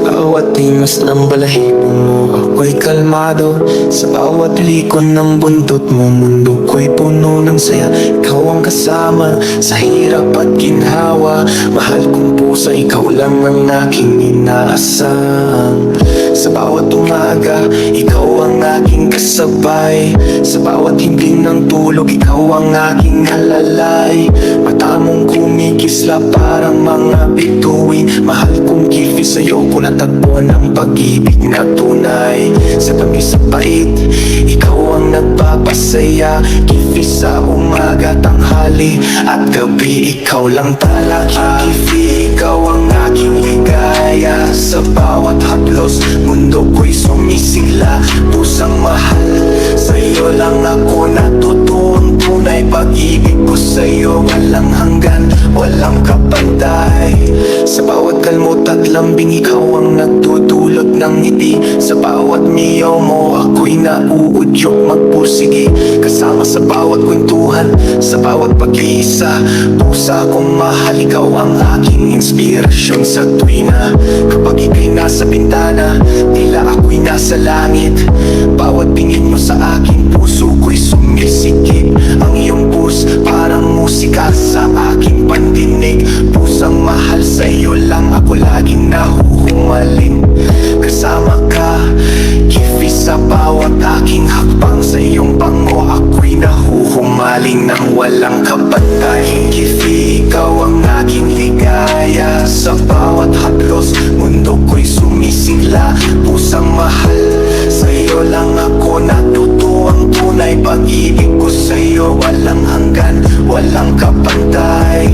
bawat tingos ng balahibo mo, ako'y kalmado. Sa bawat likon ng bundot mo, mundo ko'y puno ng saya. Ikaw ang kasama sa hirap at ginhawa. Mahal kong pusa, ikaw lang ang aking inaasam. Sa bawat umaga, ikaw ang aking kasabay. Sa bawat himling ng tulog, ikaw ang aking alalay. Mata mong kumikisla parang mga bituin. Mahal kong kifis, sa'yo ko natagpuan ang pag-ibig na tunay. Sa tamis sa pait, ikaw ang nagpapasaya. Kifis sa umaga, tanghali at gabi, ikaw lang talaga. Kifi, ikaw ang aking ligaya. Sa bawat haplos, mundo ko'y sumisigla. Pusang mahal, sa'yo lang ako natutuong tunay. Pag-ibig ko sa'yo walang hanggan, walang kapantay. Sa bawat kalmot at lambing, ikaw ang nagdudulot ng ngiti. Sa bawat miyaw mo, ako'y nauudyok magpursigi. Kasama sa bawat kwentuhan, sa bawat pag-iisa. Pusa kong mahal, ikaw ang aking inspirasyon sa tuwina. Kapag ika'y nasa bintana, tila ako'y nasa langit. Bawat tingin mo sa aking puso ko'y sumisikip. Ang iyong puso parang musika sa aking pandinig. Pusang mahal, sa'yo lang ako laging nahuhumaling. Kasama ka, kifi, sa bawat aking hakbang. Sa iyong bango ako'y nahuhumaling nang walang kapantay. Kifi, ikaw ang aking ligaya. Sa bawat haplos, mundo ko'y sumisigla. Pusang mahal, sa'yo lang ako natutuwang tunay. Pag-ibig ko sa'yo walang hanggan, walang kapantay.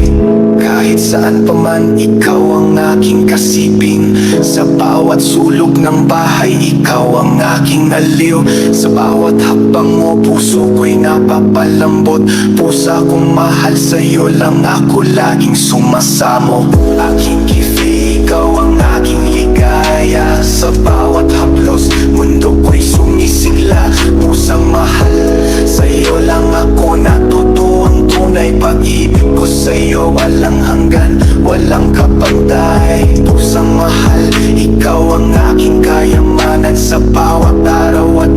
Kahit saan pa man, ikaw ang aking kasibing. Sa bawat sulok ng bahay, ikaw ang aking aliw. Sa bawat hakbang mo, puso ko'y napapalambot. Pusa kong mahal, sa'yo lang ako laging sumasamo. Aking kifi, ikaw ang aking ligaya. Sa bawat haplos, mundo ko'y sumisigla. Pusang mahal, sa'yo lang ako natutuwang tunay. Pag-ibig ko sa'yo walang hanggan, walang kapantay. Pusang mahal, ikaw ang aking kayamanan. Sa bawat araw at